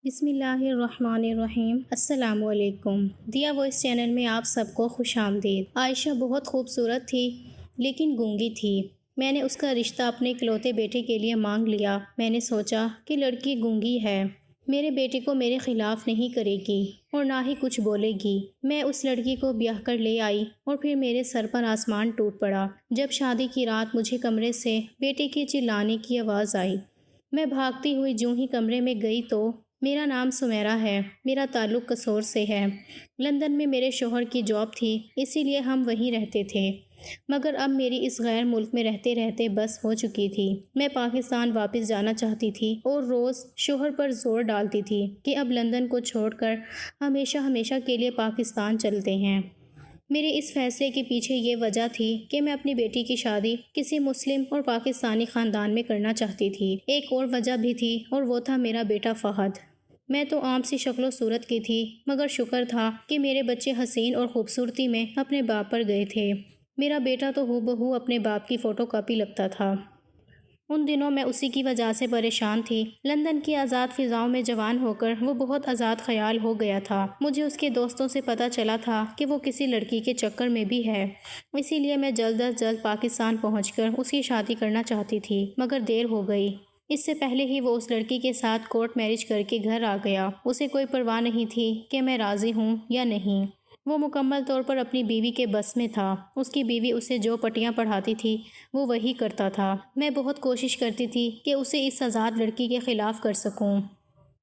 بسم اللہ الرحمن الرحیم۔ السلام علیکم۔ دیا وائس چینل میں آپ سب کو خوش آمدید۔ عائشہ بہت خوبصورت تھی لیکن گونگی تھی۔ میں نے اس کا رشتہ اپنے اکلوتے بیٹے کے لیے مانگ لیا۔ میں نے سوچا کہ لڑکی گونگی ہے، میرے بیٹے کو میرے خلاف نہیں کرے گی اور نہ ہی کچھ بولے گی۔ میں اس لڑکی کو بیاہ کر لے آئی اور پھر میرے سر پر آسمان ٹوٹ پڑا جب شادی کی رات مجھے کمرے سے بیٹے کے چلانے کی آواز آئی۔ میں بھاگتی ہوئی جوں ہی کمرے میں گئی تو میرا نام سمیرہ ہے، میرا تعلق قصور سے ہے۔ لندن میں میرے شوہر کی جاب تھی، اسی لیے ہم وہیں رہتے تھے، مگر اب میری اس غیر ملک میں رہتے رہتے بس ہو چکی تھی۔ میں پاکستان واپس جانا چاہتی تھی اور روز شوہر پر زور ڈالتی تھی کہ اب لندن کو چھوڑ کر ہمیشہ ہمیشہ کے لیے پاکستان چلتے ہیں۔ میرے اس فیصلے کے پیچھے یہ وجہ تھی کہ میں اپنی بیٹی کی شادی کسی مسلم اور پاکستانی خاندان میں کرنا چاہتی تھی۔ ایک اور وجہ بھی تھی اور وہ تھا میرا بیٹا فہد۔ میں تو عام سی شکل و صورت کی تھی، مگر شکر تھا کہ میرے بچے حسین اور خوبصورتی میں اپنے باپ پر گئے تھے۔ میرا بیٹا تو ہو بہو اپنے باپ کی فوٹو کاپی لگتا تھا۔ ان دنوں میں اسی کی وجہ سے پریشان تھی۔ لندن کی آزاد فضاؤں میں جوان ہو کر وہ بہت آزاد خیال ہو گیا تھا۔ مجھے اس کے دوستوں سے پتہ چلا تھا کہ وہ کسی لڑکی کے چکر میں بھی ہے، اسی لیے میں جلد از جلد پاکستان پہنچ کر اس کی شادی کرنا چاہتی تھی، مگر دیر ہو گئی۔ اس سے پہلے ہی وہ اس لڑکی کے ساتھ کورٹ میرج کر کے گھر آ گیا۔ اسے کوئی پرواہ نہیں تھی کہ میں راضی ہوں یا نہیں۔ وہ مکمل طور پر اپنی بیوی کے بس میں تھا۔ اس کی بیوی اسے جو پٹیاں پڑھاتی تھی وہ وہی کرتا تھا۔ میں بہت کوشش کرتی تھی کہ اسے اس آزاد لڑکی کے خلاف کر سکوں،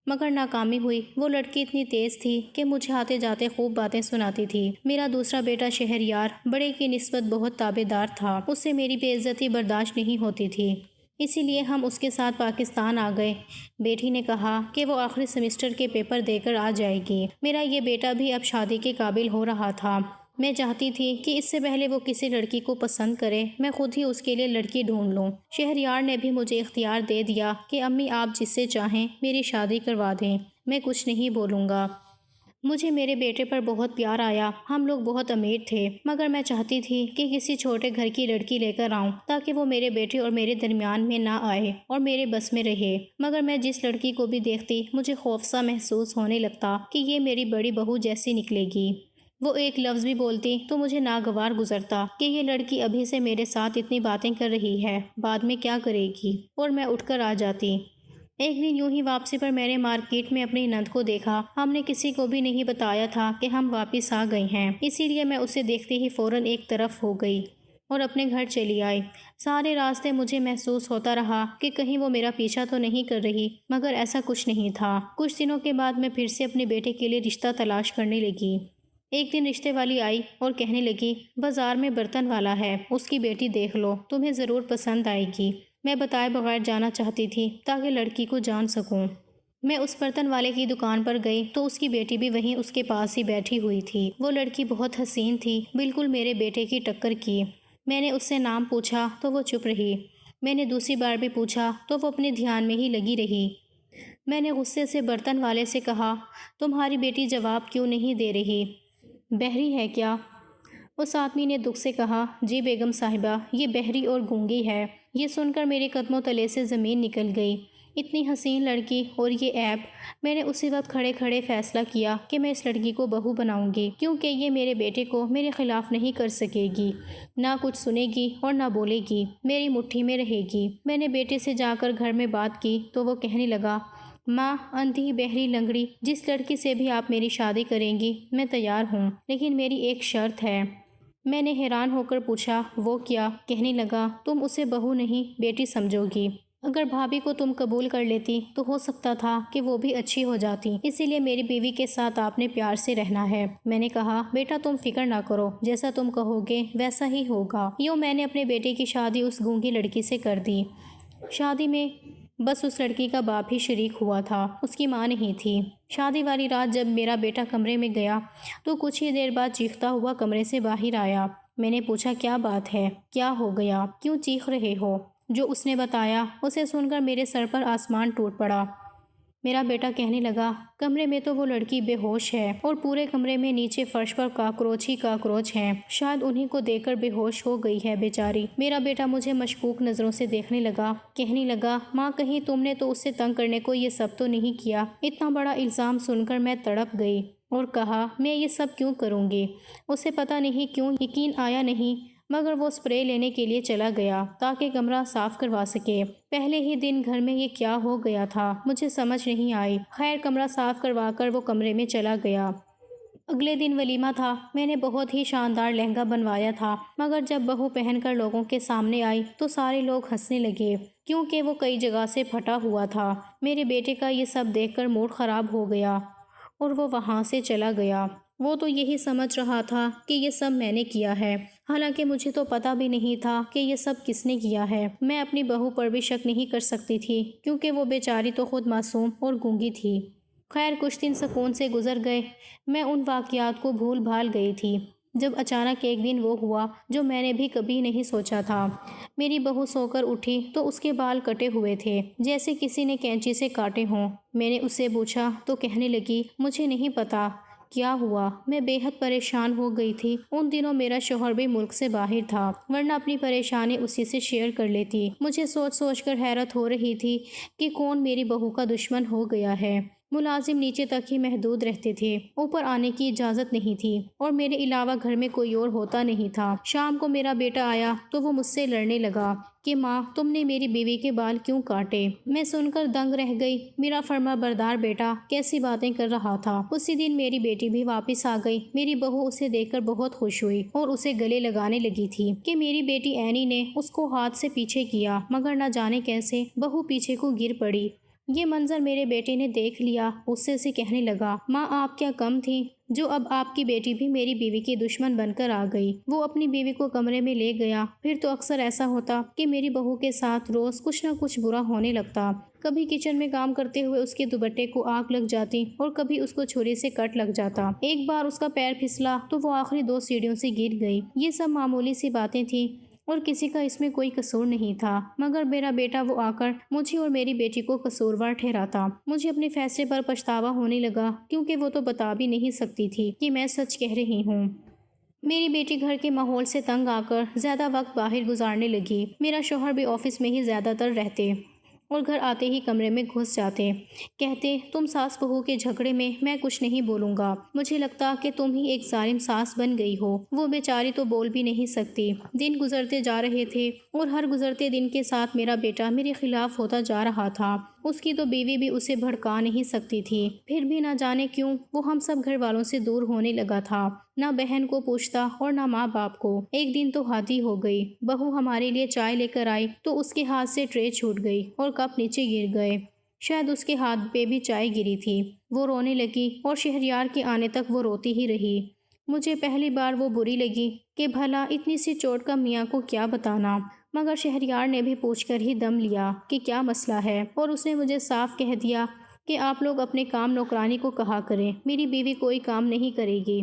مگر ناکامی ہوئی۔ وہ لڑکی اتنی تیز تھی کہ مجھے آتے جاتے خوب باتیں سناتی تھی۔ میرا دوسرا بیٹا شہریار بڑے کی نسبت بہت تابع دار تھا، اس سے میری بے عزتی برداشت نہیں ہوتی تھی، اسی لیے ہم اس کے ساتھ پاکستان آ گئے۔ بیٹی نے کہا کہ وہ آخری سیمسٹر کے پیپر دے کر آ جائے گی۔ میرا یہ بیٹا بھی اب شادی کے قابل ہو رہا تھا۔ میں چاہتی تھی کہ اس سے پہلے وہ کسی لڑکی کو پسند کرے میں خود ہی اس کے لیے لڑکی ڈھونڈ لوں۔ شہریار نے بھی مجھے اختیار دے دیا کہ امی آپ جس سے چاہیں میری شادی کروا دیں، میں کچھ نہیں بولوں گا۔ مجھے میرے بیٹے پر بہت پیار آیا۔ ہم لوگ بہت امیر تھے، مگر میں چاہتی تھی کہ کسی چھوٹے گھر کی لڑکی لے کر آؤں تاکہ وہ میرے بیٹے اور میرے درمیان میں نہ آئے اور میرے بس میں رہے۔ مگر میں جس لڑکی کو بھی دیکھتی مجھے خوف سا محسوس ہونے لگتا کہ یہ میری بڑی بہو جیسی نکلے گی۔ وہ ایک لفظ بھی بولتی تو مجھے ناگوار گزرتا کہ یہ لڑکی ابھی سے میرے ساتھ اتنی باتیں کر رہی ہے، بعد میں کیا کرے گی، اور میں اٹھ کر آ جاتی۔ ایک دن یوں ہی واپسی پر میں نے مارکیٹ میں اپنی نند کو دیکھا۔ ہم نے کسی کو بھی نہیں بتایا تھا کہ ہم واپس آ گئے ہیں، اسی لیے میں اسے دیکھتے ہی فوراً ایک طرف ہو گئی اور اپنے گھر چلی آئی۔ سارے راستے مجھے محسوس ہوتا رہا کہ کہیں وہ میرا پیچھا تو نہیں کر رہی، مگر ایسا کچھ نہیں تھا۔ کچھ دنوں کے بعد میں پھر سے اپنے بیٹے کے لیے رشتہ تلاش کرنے لگی۔ ایک دن رشتے والی آئی اور کہنے لگی بازار میں برتن والا ہے، اس کی بیٹی دیکھ لو، تمہیں ضرور پسند آئے گی۔ میں بتائے بغیر جانا چاہتی تھی تاکہ لڑکی کو جان سکوں۔ میں اس برتن والے کی دکان پر گئی تو اس کی بیٹی بھی وہیں اس کے پاس ہی بیٹھی ہوئی تھی۔ وہ لڑکی بہت حسین تھی، بالکل میرے بیٹے کی ٹکر کی۔ میں نے اس سے نام پوچھا تو وہ چپ رہی۔ میں نے دوسری بار بھی پوچھا تو وہ اپنے دھیان میں ہی لگی رہی۔ میں نے غصے سے برتن والے سے کہا تمہاری بیٹی جواب کیوں نہیں دے رہی، بہری ہے کیا؟ اس آدمی نے دکھ سے کہا جی بیگم صاحبہ، یہ بہری اور گونگی ہے۔ یہ سن کر میرے قدموں تلے سے زمین نکل گئی۔ اتنی حسین لڑکی اور یہ عیب۔ میں نے اسی وقت کھڑے کھڑے فیصلہ کیا کہ میں اس لڑکی کو بہو بناؤں گی، کیونکہ یہ میرے بیٹے کو میرے خلاف نہیں کر سکے گی، نہ کچھ سنے گی اور نہ بولے گی، میری مٹھی میں رہے گی۔ میں نے بیٹے سے جا کر گھر میں بات کی تو وہ کہنے لگا ماں، اندھی بہری لنگڑی جس لڑکی سے بھی آپ میری شادی کریں گی میں تیار ہوں، لیکن میری ایک شرط ہے۔ میں نے حیران ہو کر پوچھا وہ کیا؟ کہنے لگا تم اسے بہو نہیں بیٹی سمجھو گی۔ اگر بھابھی کو تم قبول کر لیتی تو ہو سکتا تھا کہ وہ بھی اچھی ہو جاتی، اسی لیے میری بیوی کے ساتھ آپ نے پیار سے رہنا ہے۔ میں نے کہا بیٹا تم فکر نہ کرو، جیسا تم کہو گے ویسا ہی ہوگا۔ یوں میں نے اپنے بیٹے کی شادی اس گونگی لڑکی سے کر دی۔ شادی میں بس اس لڑکی کا باپ ہی شریک ہوا تھا، اس کی ماں نہیں تھی۔ شادی والی رات جب میرا بیٹا کمرے میں گیا تو کچھ ہی دیر بعد چیختا ہوا کمرے سے باہر آیا۔ میں نے پوچھا کیا بات ہے، کیا ہو گیا، کیوں چیخ رہے ہو؟ جو اس نے بتایا اسے سن کر میرے سر پر آسمان ٹوٹ پڑا۔ میرا بیٹا کہنے لگا، کمرے میں تو وہ لڑکی بے ہوش ہے اور پورے کمرے میں نیچے فرش پر کاکروچ ہی کاکروچ ہیں، شاید انہیں کو دیکھ کر بے ہوش ہو گئی ہے بیچاری۔ میرا بیٹا مجھے مشکوک نظروں سے دیکھنے لگا، کہنے لگا، ماں کہیں تم نے تو اسے تنگ کرنے کو یہ سب تو نہیں کیا؟ اتنا بڑا الزام سن کر میں تڑپ گئی اور کہا، میں یہ سب کیوں کروں گی؟ اسے پتہ نہیں کیوں یقین آیا نہیں، مگر وہ اسپرے لینے کے لیے چلا گیا تاکہ کمرہ صاف کروا سکے۔ پہلے ہی دن گھر میں یہ کیا ہو گیا تھا مجھے سمجھ نہیں آئی۔ خیر کمرہ صاف کروا کر وہ کمرے میں چلا گیا۔ اگلے دن ولیمہ تھا۔ میں نے بہت ہی شاندار لہنگا بنوایا تھا، مگر جب بہو پہن کر لوگوں کے سامنے آئی تو سارے لوگ ہنسنے لگے کیونکہ وہ کئی جگہ سے پھٹا ہوا تھا۔ میرے بیٹے کا یہ سب دیکھ کر موڈ خراب ہو گیا اور وہ وہاں سے چلا گیا۔ وہ تو یہی سمجھ رہا تھا کہ یہ سب میں نے کیا ہے، حالانکہ مجھے تو پتہ بھی نہیں تھا کہ یہ سب کس نے کیا ہے۔ میں اپنی بہو پر بھی شک نہیں کر سکتی تھی کیونکہ وہ بیچاری تو خود معصوم اور گونگی تھی۔ خیر کچھ دن سکون سے گزر گئے۔ میں ان واقعات کو بھول بھال گئی تھی جب اچانک ایک دن وہ ہوا جو میں نے بھی کبھی نہیں سوچا تھا۔ میری بہو سو کر اٹھی تو اس کے بال کٹے ہوئے تھے جیسے کسی نے کینچی سے کاٹے ہوں۔ میں نے اسے پوچھا تو کہنے لگی، مجھے نہیں پتا کیا ہوا، میں بے حد پریشان ہو گئی تھی۔ ان دنوں میرا شوہر بھی ملک سے باہر تھا ورنہ اپنی پریشانی اسی سے شیئر کر لیتی۔ مجھے سوچ سوچ کر حیرت ہو رہی تھی کہ کون میری بہو کا دشمن ہو گیا ہے۔ ملازم نیچے تک ہی محدود رہتے تھے، اوپر آنے کی اجازت نہیں تھی اور میرے علاوہ گھر میں کوئی اور ہوتا نہیں تھا۔ شام کو میرا بیٹا آیا تو وہ مجھ سے لڑنے لگا کہ ماں تم نے میری بیوی کے بال کیوں کاٹے؟ میں سن کر دنگ رہ گئی۔ میرا فرما بردار بیٹا کیسی باتیں کر رہا تھا۔ اسی دن میری بیٹی بھی واپس آ گئی۔ میری بہو اسے دیکھ کر بہت خوش ہوئی اور اسے گلے لگانے لگی تھی کہ میری بیٹی اینی نے اس کو ہاتھ سے پیچھے کیا، مگر نہ جانے کیسے بہو پیچھے کو گر پڑی۔ یہ منظر میرے بیٹے نے دیکھ لیا، غصے سے کہنے لگا، ماں آپ کیا کم تھی جو اب آپ کی بیٹی بھی میری بیوی کی دشمن بن کر آ گئی۔ وہ اپنی بیوی کو کمرے میں لے گیا۔ پھر تو اکثر ایسا ہوتا کہ میری بہو کے ساتھ روز کچھ نہ کچھ برا ہونے لگتا۔ کبھی کچن میں کام کرتے ہوئے اس کے دوپٹے کو آگ لگ جاتی اور کبھی اس کو چھری سے کٹ لگ جاتا۔ ایک بار اس کا پیر پھسلا تو وہ آخری 2 سیڑھیوں سے گر گئی۔ یہ سب معمولی سی باتیں تھیں اور کسی کا اس میں کوئی قصور نہیں تھا، مگر میرا بیٹا وہ آ کر مجھے اور میری بیٹی کو قصوروار ٹھہراتا۔ مجھے اپنے فیصلے پر پچھتاوا ہونے لگا کیونکہ وہ تو بتا بھی نہیں سکتی تھی کہ میں سچ کہہ رہی ہوں۔ میری بیٹی گھر کے ماحول سے تنگ آ کر زیادہ وقت باہر گزارنے لگی۔ میرا شوہر بھی آفس میں ہی زیادہ تر رہتے اور گھر آتے ہی کمرے میں گھس جاتے، کہتے تم ساس بہو کے جھگڑے میں کچھ نہیں بولوں گا، مجھے لگتا کہ تم ہی ایک ظالم ساس بن گئی ہو۔ وہ بیچاری تو بول بھی نہیں سکتی۔ دن گزرتے جا رہے تھے اور ہر گزرتے دن کے ساتھ میرا بیٹا میرے خلاف ہوتا جا رہا تھا۔ اس کی تو بیوی بھی اسے بھڑکا نہیں سکتی تھی، پھر بھی نہ جانے کیوں وہ ہم سب گھر والوں سے دور ہونے لگا تھا، نہ بہن کو پوچھتا اور نہ ماں باپ کو۔ ایک دن تو حد ہی ہو گئی، بہو ہمارے لیے چائے لے کر آئی تو اس کے ہاتھ سے ٹرے چھوٹ گئی اور کپ نیچے گر گئے، شاید اس کے ہاتھ پہ بھی چائے گری تھی۔ وہ رونے لگی اور شہریار کے آنے تک وہ روتی ہی رہی۔ مجھے پہلی بار وہ بری لگی کہ بھلا اتنی سی چوٹ کا میاں کو کیا بتانا، مگر شہریار نے بھی پوچھ کر ہی دم لیا کہ کیا مسئلہ ہے، اور اس نے مجھے صاف کہہ دیا کہ آپ لوگ اپنے کام نوکرانی کو کہا کریں، میری بیوی کوئی کام نہیں کرے گی۔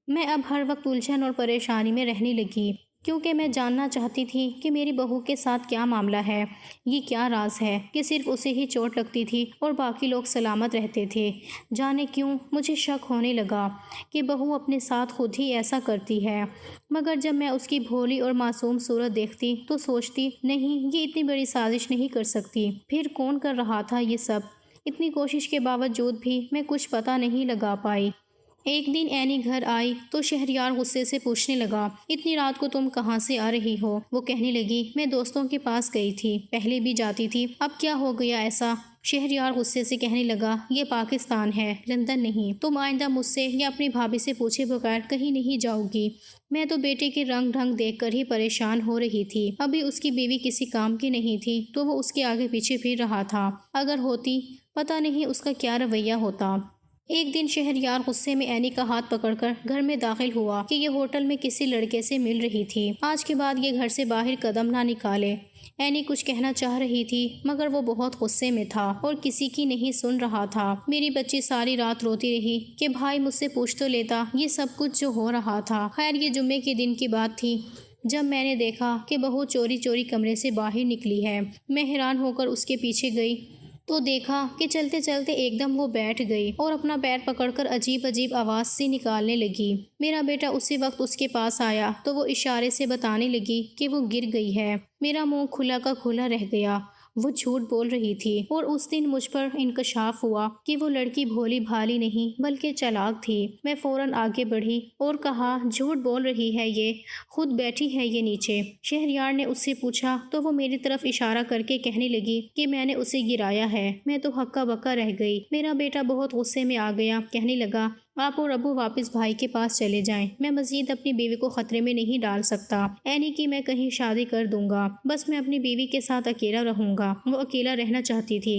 میں اب ہر وقت الجھن اور پریشانی میں رہنے لگی کیونکہ میں جاننا چاہتی تھی کہ میری بہو کے ساتھ کیا معاملہ ہے، یہ کیا راز ہے کہ صرف اسے ہی چوٹ لگتی تھی اور باقی لوگ سلامت رہتے تھے۔ جانے کیوں مجھے شک ہونے لگا کہ بہو اپنے ساتھ خود ہی ایسا کرتی ہے، مگر جب میں اس کی بھولی اور معصوم صورت دیکھتی تو سوچتی نہیں یہ اتنی بڑی سازش نہیں کر سکتی، پھر کون کر رہا تھا یہ سب؟ اتنی کوشش کے باوجود بھی میں کچھ پتہ نہیں لگا پائی۔ ایک دن اینی گھر آئی تو شہریار غصے سے پوچھنے لگا، اتنی رات کو تم کہاں سے آ رہی ہو؟ وہ کہنے لگی، میں دوستوں کے پاس گئی تھی، پہلے بھی جاتی تھی، اب کیا ہو گیا ایسا؟ شہریار غصے سے کہنے لگا، یہ پاکستان ہے، لندن نہیں، تم آئندہ مجھ سے یا اپنی بھابھی سے پوچھے بغیر کہیں نہیں جاؤ گی۔ میں تو بیٹے کے رنگ ڈھنگ دیکھ کر ہی پریشان ہو رہی تھی، ابھی اس کی بیوی کسی کام کی نہیں تھی تو وہ اس کے آگے پیچھے پھر رہا تھا، اگر ہوتی پتہ نہیں اس کا کیا رویہ ہوتا۔ ایک دن شہریار غصے میں اینی کا ہاتھ پکڑ کر گھر میں داخل ہوا کہ یہ ہوٹل میں کسی لڑکے سے مل رہی تھی، آج کے بعد یہ گھر سے باہر قدم نہ نکالے۔ اینی کچھ کہنا چاہ رہی تھی مگر وہ بہت غصے میں تھا اور کسی کی نہیں سن رہا تھا۔ میری بچی ساری رات روتی رہی کہ بھائی مجھ سے پوچھ تو لیتا یہ سب کچھ جو ہو رہا تھا۔ خیر یہ جمعے کے دن کی بات تھی جب میں نے دیکھا کہ بہو چوری چوری کمرے سے باہر نکلی ہے۔ میں حیران ہو کر اس کے پیچھے گئی تو دیکھا کہ چلتے چلتے ایک دم وہ بیٹھ گئی اور اپنا پیر پکڑ کر عجیب عجیب آواز سی نکالنے لگی۔ میرا بیٹا اسی وقت اس کے پاس آیا تو وہ اشارے سے بتانے لگی کہ وہ گر گئی ہے۔ میرا منہ کھلا کا کھلا رہ گیا۔ وہ جھوٹ بول رہی تھی اور اس دن مجھ پر انکشاف ہوا کہ وہ لڑکی بھولی بھالی نہیں بلکہ چالاک تھی۔ میں فوراً آگے بڑھی اور کہا، جھوٹ بول رہی ہے یہ، خود بیٹھی ہے یہ نیچے۔ شہریار نے اس سے پوچھا تو وہ میری طرف اشارہ کر کے کہنے لگی کہ میں نے اسے گرایا ہے۔ میں تو ہکا بکا رہ گئی۔ میرا بیٹا بہت غصے میں آ گیا، کہنے لگا، آپ اور ابو واپس بھائی کے پاس چلے جائیں، میں مزید اپنی بیوی کو خطرے میں نہیں ڈال سکتا۔ اینی کی میں کہیں شادی کر دوں گا، بس میں اپنی بیوی کے ساتھ اکیلا رہوں گا۔ وہ اکیلا رہنا چاہتی تھی۔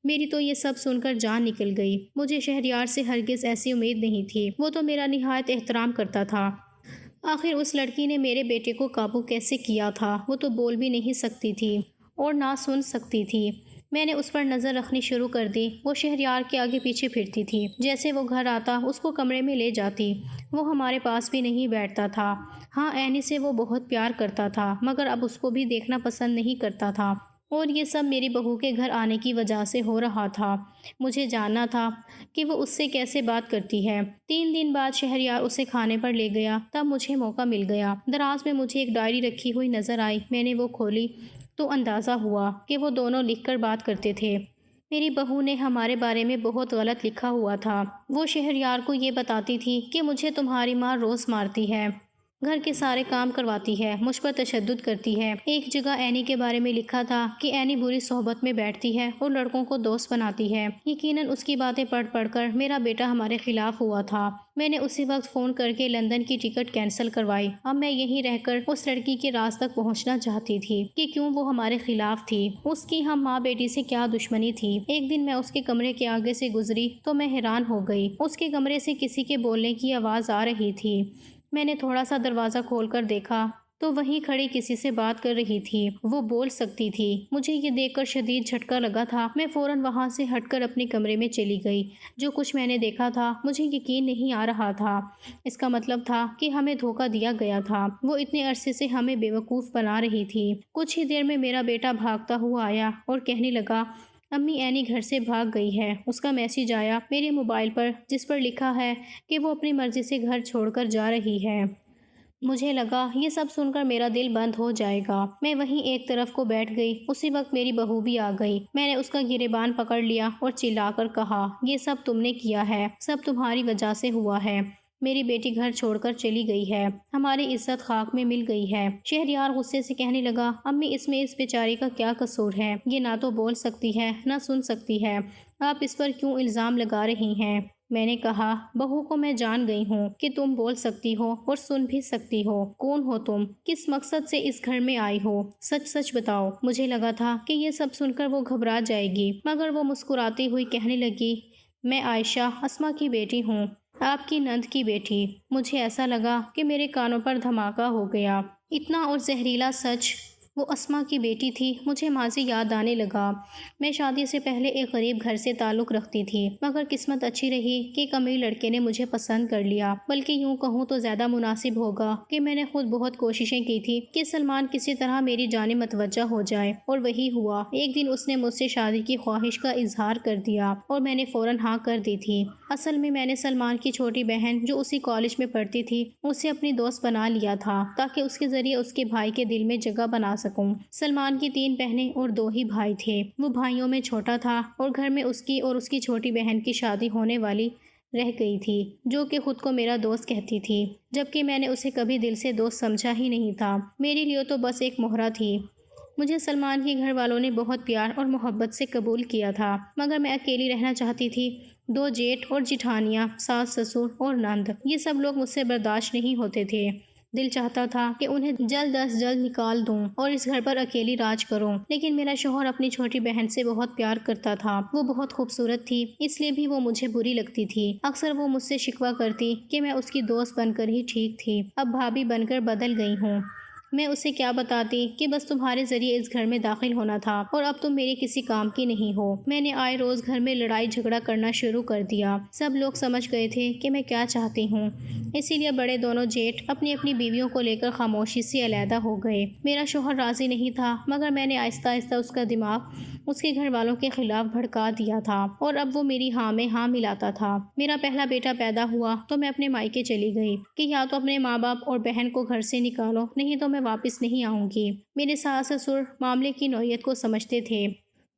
میری تو یہ سب سن کر جان نکل گئی۔ مجھے شہریار سے ہرگز ایسی امید نہیں تھی۔ وہ تو میرا نہایت احترام کرتا تھا۔ آخر اس لڑکی نے میرے بیٹے کو قابو کیسے کیا تھا؟ وہ تو بول بھی نہیں سکتی تھی اور نہ سن سکتی تھی۔ میں نے اس پر نظر رکھنی شروع کر دی۔ وہ شہریار کے آگے پیچھے پھرتی تھی۔ جیسے وہ گھر آتا اس کو کمرے میں لے جاتی۔ وہ ہمارے پاس بھی نہیں بیٹھتا تھا۔ ہاں، اینی سے وہ بہت پیار کرتا تھا مگر اب اس کو بھی دیکھنا پسند نہیں کرتا تھا، اور یہ سب میری بہو کے گھر آنے کی وجہ سے ہو رہا تھا۔ مجھے جاننا تھا کہ وہ اس سے کیسے بات کرتی ہے۔ 3 دن بعد شہریار اسے کھانے پر لے گیا، تب مجھے موقع مل گیا۔ دراز میں مجھے ایک ڈائری رکھی ہوئی نظر آئی۔ میں نے وہ کھولی تو اندازہ ہوا کہ وہ دونوں لکھ کر بات کرتے تھے۔ میری بہو نے ہمارے بارے میں بہت غلط لکھا ہوا تھا۔ وہ شہریار کو یہ بتاتی تھی کہ مجھے تمہاری ماں روز مارتی ہے، گھر کے سارے کام کرواتی ہے، مجھ پر تشدد کرتی ہے۔ ایک جگہ اینی کے بارے میں لکھا تھا کہ اینی بری صحبت میں بیٹھتی ہے اور لڑکوں کو دوست بناتی ہے۔ یقیناً اس کی باتیں پڑھ کر میرا بیٹا ہمارے خلاف ہوا تھا۔ میں نے اسی وقت فون کر کے لندن کی ٹکٹ کینسل کروائی۔ اب میں یہیں رہ کر اس لڑکی کے راز تک پہنچنا چاہتی تھی کہ کیوں وہ ہمارے خلاف تھی۔ اس کی ہم ماں بیٹی سے کیا دشمنی تھی۔ ایک دن میں اس کے کمرے کے آگے سے گزری تو میں حیران ہو گئی۔ اس کے کمرے سے کسی کے بولنے کی آواز آ رہی تھی۔ میں نے تھوڑا سا دروازہ کھول کر دیکھا تو وہیں کھڑی کسی سے بات کر رہی تھی۔ وہ بول سکتی تھی۔ مجھے یہ دیکھ کر شدید جھٹکا لگا تھا۔ میں فوراً وہاں سے ہٹ کر اپنے کمرے میں چلی گئی۔ جو کچھ میں نے دیکھا تھا مجھے یقین نہیں آ رہا تھا۔ اس کا مطلب تھا کہ ہمیں دھوکہ دیا گیا تھا۔ وہ اتنے عرصے سے ہمیں بیوقوف بنا رہی تھی۔ کچھ ہی دیر میں میرا بیٹا بھاگتا ہوا آیا اور کہنے لگا، امی، اینی گھر سے بھاگ گئی ہے۔ اس کا میسج آیا میرے موبائل پر جس پر لکھا ہے کہ وہ اپنی مرضی سے گھر چھوڑ کر جا رہی ہے۔ مجھے لگا یہ سب سن کر میرا دل بند ہو جائے گا۔ میں وہیں ایک طرف کو بیٹھ گئی۔ اسی وقت میری بہو بھی آ گئی۔ میں نے اس کا گریبان پکڑ لیا اور چلا کر کہا، یہ سب تم نے کیا ہے، سب تمہاری وجہ سے ہوا ہے۔ میری بیٹی گھر چھوڑ کر چلی گئی ہے، ہماری عزت خاک میں مل گئی ہے۔ شہریار غصے سے کہنے لگا، امی، اس میں اس بیچاری کا کیا قصور ہے؟ یہ نہ تو بول سکتی ہے نہ سن سکتی ہے، آپ اس پر کیوں الزام لگا رہی ہیں؟ میں نے کہا، بہو کو میں جان گئی ہوں کہ تم بول سکتی ہو اور سن بھی سکتی ہو۔ کون ہو تم؟ کس مقصد سے اس گھر میں آئی ہو؟ سچ سچ بتاؤ۔ مجھے لگا تھا کہ یہ سب سن کر وہ گھبرا جائے گی مگر وہ مسکراتی ہوئی کہنے لگی، میں عائشہ، اسما کی بیٹی ہوں، آپ کی نند کی بیٹی۔ مجھے ایسا لگا کہ میرے کانوں پر دھماکہ ہو گیا۔ اتنا اور زہریلا سچ! وہ اسما کی بیٹی تھی۔ مجھے ماضی یاد آنے لگا۔ میں شادی سے پہلے ایک غریب گھر سے تعلق رکھتی تھی مگر قسمت اچھی رہی کہ ایک امیر لڑکے نے مجھے پسند کر لیا۔ بلکہ یوں کہوں تو زیادہ مناسب ہوگا کہ میں نے خود بہت کوششیں کی تھی کہ سلمان کسی طرح میری جانب متوجہ ہو جائے، اور وہی ہوا۔ ایک دن اس نے مجھ سے شادی کی خواہش کا اظہار کر دیا اور میں نے فوراً ہاں کر دی تھی۔ اصل میں نے سلمان کی چھوٹی بہن جو اسی کالج میں پڑھتی تھی اسے اپنی دوست بنا لیا تھا تاکہ اس کے ذریعے اس کے بھائی کے دل میں جگہ بنا سکوں۔ سلمان کی 3 بہنیں اور 2 ہی بھائی تھے۔ وہ بھائیوں میں چھوٹا تھا اور گھر میں اس کی اور اس کی چھوٹی بہن کی شادی ہونے والی رہ گئی تھی، جو کہ خود کو میرا دوست کہتی تھی، جبکہ میں نے اسے کبھی دل سے دوست سمجھا ہی نہیں تھا۔ میرے لیے تو بس ایک مہرہ تھی۔ مجھے سلمان کے گھر والوں نے بہت پیار اور محبت سے قبول کیا تھا مگر میں اکیلی رہنا چاہتی تھی۔ 2 جیٹھ اور جٹھانیاں، ساس سسر اور نند، یہ سب لوگ مجھ سے برداشت نہیں ہوتے تھے۔ دل چاہتا تھا کہ انہیں جلد از جلد نکال دوں اور اس گھر پر اکیلی راج کروں، لیکن میرا شوہر اپنی چھوٹی بہن سے بہت پیار کرتا تھا۔ وہ بہت خوبصورت تھی، اس لیے بھی وہ مجھے بری لگتی تھی۔ اکثر وہ مجھ سے شکوہ کرتی کہ میں اس کی دوست بن کر ہی ٹھیک تھی، اب بھابھی بن کر بدل گئی ہوں۔ میں اسے کیا بتاتی کہ بس تمہارے ذریعے اس گھر میں داخل ہونا تھا اور اب تم میرے کسی کام کی نہیں ہو۔ میں نے آئے روز گھر میں لڑائی جھگڑا کرنا شروع کر دیا۔ سب لوگ سمجھ گئے تھے کہ میں کیا چاہتی ہوں، اسی لیے بڑے دونوں جیٹھ اپنی اپنی بیویوں کو لے کر خاموشی سے علیحدہ ہو گئے۔ میرا شوہر راضی نہیں تھا مگر میں نے آہستہ آہستہ اس کا دماغ اس کے گھر والوں کے خلاف بھڑکا دیا تھا اور اب وہ میری ہاں میں ہاں ملاتا تھا۔ میرا پہلا بیٹا پیدا ہوا تو میں اپنے مائکے چلی گئی کہ یا تو اپنے ماں باپ اور بہن کو گھر سے نکالو، نہیں تو میں واپس نہیں آؤں گی۔ میرے ساس سسر معاملے کی نوعیت کو سمجھتے تھے،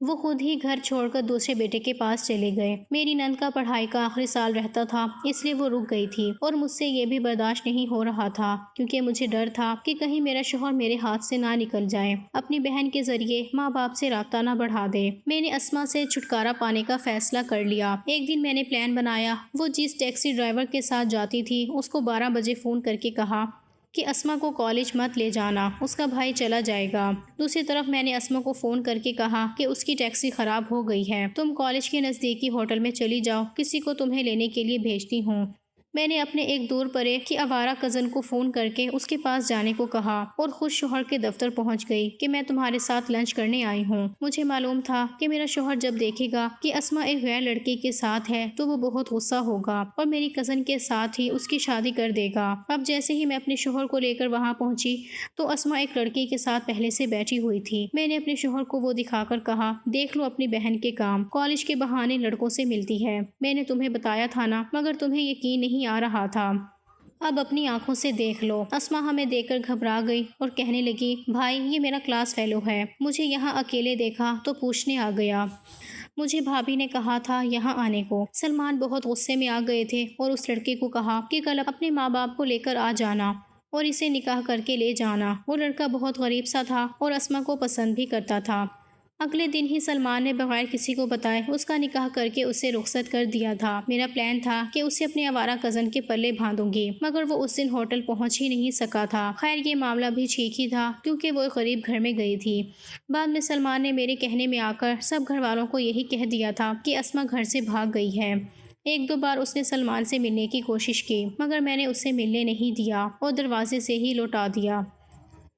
وہ خود ہی گھر چھوڑ کر دوسرے بیٹے کے پاس چلے گئے۔ میری نند کا پڑھائی کا آخری سال رہتا تھا، اس لیے وہ رک گئی تھی اور مجھ سے یہ بھی برداشت نہیں ہو رہا تھا کیونکہ مجھے ڈر تھا کہ کہیں میرا شوہر میرے ہاتھ سے نہ نکل جائے، اپنی بہن کے ذریعے ماں باپ سے رابطہ نہ بڑھا دے۔ میں نے اسما سے چھٹکارا پانے کا فیصلہ کر لیا۔ ایک دن میں نے پلان بنایا، وہ جس ٹیکسی ڈرائیور کے ساتھ جاتی تھی اس کو 12 بجے فون کر کے کہا کہ اسما کو کالج مت لے جانا، اس کا بھائی چلا جائے گا۔ دوسری طرف میں نے اسما کو فون کر کے کہا کہ اس کی ٹیکسی خراب ہو گئی ہے، تم کالج کے نزدیکی ہوٹل میں چلی جاؤ، کسی کو تمہیں لینے کے لیے بھیجتی ہوں۔ میں نے اپنے ایک دور پرے کی آوارہ کزن کو فون کر کے اس کے پاس جانے کو کہا اور خود شوہر کے دفتر پہنچ گئی کہ میں تمہارے ساتھ لنچ کرنے آئی ہوں۔ مجھے معلوم تھا کہ میرا شوہر جب دیکھے گا کہ اسما ایک غیر لڑکی کے ساتھ ہے تو وہ بہت غصہ ہوگا اور میری کزن کے ساتھ ہی اس کی شادی کر دے گا۔ اب جیسے ہی میں اپنے شوہر کو لے کر وہاں پہنچی تو اسما ایک لڑکی کے ساتھ پہلے سے بیٹھی ہوئی تھی۔ میں نے اپنے شوہر کو وہ دکھا کر کہا، دیکھ لو اپنی بہن کے کام، کالج کے بہانے لڑکوں سے ملتی ہے، میں نے تمہیں بتایا تھا نا، مگر تمہیں یقین نہیں آ رہا تھا، اب اپنی آنکھوں سے دیکھ لو۔ اسما ہمیں دیکھ کر گھبرا گئی اور کہنے لگی، بھائی یہ میرا کلاس فیلو ہے، مجھے یہاں اکیلے دیکھا تو پوچھنے آ گیا، مجھے بھابھی نے کہا تھا یہاں آنے کو۔ سلمان بہت غصے میں آ گئے تھے اور اس لڑکے کو کہا کہ کل اپنے ماں باپ کو لے کر آ جانا اور اسے نکاح کر کے لے جانا۔ وہ لڑکا بہت غریب سا تھا اور اسما کو پسند بھی کرتا تھا۔ اگلے دن ہی سلمان نے بغیر کسی کو بتائے اس کا نکاح کر کے اسے رخصت کر دیا تھا۔ میرا پلان تھا کہ اسے اپنے آوارہ کزن کے پلے باندھوں گی، مگر وہ اس دن ہوٹل پہنچ ہی نہیں سکا تھا۔ خیر یہ معاملہ بھی ٹھیک ہی تھا کیونکہ وہ ایک غریب گھر میں گئی تھی۔ بعد میں سلمان نے میرے کہنے میں آ کر سب گھر والوں کو یہی کہہ دیا تھا کہ اسما گھر سے بھاگ گئی ہے۔ ایک دو بار اس نے سلمان سے ملنے کی کوشش کی مگر میں نے اسے ملنے نہیں دیا اور دروازے سے ہی لوٹا دیا۔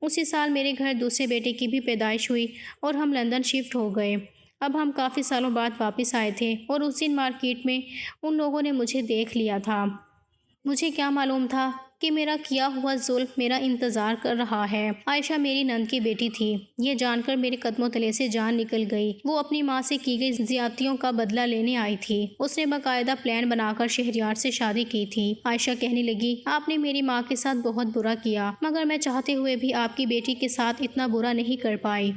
اسی سال میرے گھر دوسرے بیٹے کی بھی پیدائش ہوئی اور ہم لندن شفٹ ہو گئے۔ اب ہم کافی سالوں بعد واپس آئے تھے اور اس دن مارکیٹ میں ان لوگوں نے مجھے دیکھ لیا تھا۔ مجھے کیا معلوم تھا کہ میرا کیا ہوا ظلم میرا انتظار کر رہا ہے۔ عائشہ میری نند کی بیٹی تھی، یہ جان کر میرے قدموں تلے سے جان نکل گئی۔ وہ اپنی ماں سے کی گئی زیادتیوں کا بدلہ لینے آئی تھی۔ اس نے باقاعدہ پلان بنا کر شہریار سے شادی کی تھی۔ عائشہ کہنے لگی، آپ نے میری ماں کے ساتھ بہت برا کیا، مگر میں چاہتے ہوئے بھی آپ کی بیٹی کے ساتھ اتنا برا نہیں کر پائی۔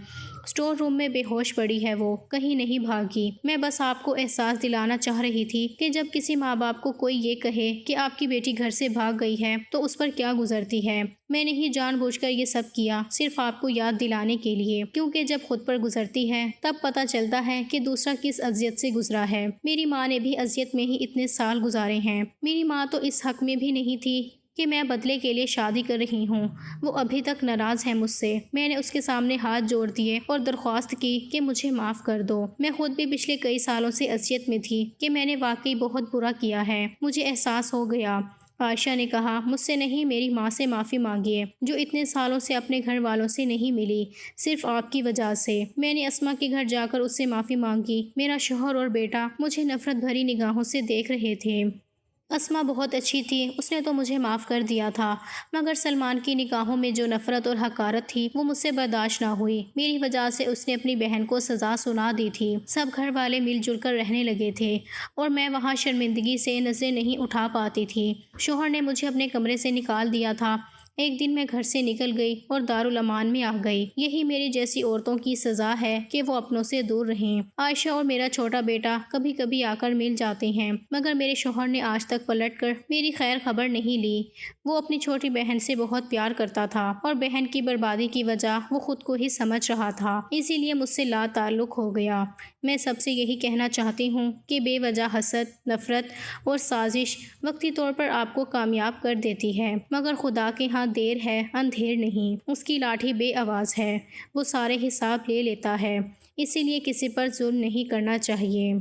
اسٹور روم میں بے ہوش پڑی ہے، وہ کہیں نہیں بھاگی۔ میں بس آپ کو احساس دلانا چاہ رہی تھی کہ جب کسی ماں باپ کو کوئی یہ کہے کہ آپ کی بیٹی گھر سے بھاگ گئی ہے تو اس پر کیا گزرتی ہے۔ میں نے ہی جان بوجھ کر یہ سب کیا، صرف آپ کو یاد دلانے کے لیے، کیونکہ جب خود پر گزرتی ہے تب پتہ چلتا ہے کہ دوسرا کس اذیت سے گزرا ہے۔ میری ماں نے بھی اذیت میں ہی اتنے سال گزارے ہیں۔ میری ماں تو اس حق میں بھی نہیں تھی کہ میں بدلے کے لیے شادی کر رہی ہوں، وہ ابھی تک ناراض ہے مجھ سے۔ میں نے اس کے سامنے ہاتھ جوڑ دیے اور درخواست کی کہ مجھے معاف کر دو۔ میں خود بھی پچھلے کئی سالوں سے اذیت میں تھی کہ میں نے واقعی بہت برا کیا ہے، مجھے احساس ہو گیا۔ عائشہ نے کہا، مجھ سے نہیں، میری ماں سے معافی مانگیے جو اتنے سالوں سے اپنے گھر والوں سے نہیں ملی، صرف آپ کی وجہ سے۔ میں نے اسما کے گھر جا کر اس سے معافی مانگی۔ میرا شوہر اور بیٹا مجھے نفرت بھری نگاہوں سے دیکھ رہے تھے۔ اسما بہت اچھی تھی، اس نے تو مجھے معاف کر دیا تھا، مگر سلمان کی نگاہوں میں جو نفرت اور حقارت تھی وہ مجھ سے برداشت نہ ہوئی۔ میری وجہ سے اس نے اپنی بہن کو سزا سنا دی تھی۔ سب گھر والے مل جل کر رہنے لگے تھے اور میں وہاں شرمندگی سے نظریں نہیں اٹھا پاتی تھی۔ شوہر نے مجھے اپنے کمرے سے نکال دیا تھا۔ ایک دن میں گھر سے نکل گئی اور دارالامان میں آ گئی۔ یہی میری جیسی عورتوں کی سزا ہے کہ وہ اپنوں سے دور رہیں۔ عائشہ اور میرا چھوٹا بیٹا کبھی کبھی آ کر مل جاتے ہیں، مگر میرے شوہر نے آج تک پلٹ کر میری خیر خبر نہیں لی۔ وہ اپنی چھوٹی بہن سے بہت پیار کرتا تھا اور بہن کی بربادی کی وجہ وہ خود کو ہی سمجھ رہا تھا، اسی لیے مجھ سے لا تعلق ہو گیا۔ میں سب سے یہی کہنا چاہتی ہوں کہ بے وجہ حسد، نفرت اور سازش وقتی طور پر آپ کو کامیاب کر دیتی ہے، مگر خدا کے ہاں دیر ہے اندھیر نہیں۔ اس کی لاٹھی بے آواز ہے، وہ سارے حساب لے لیتا ہے، اسی لیے کسی پر ظلم نہیں کرنا چاہیے۔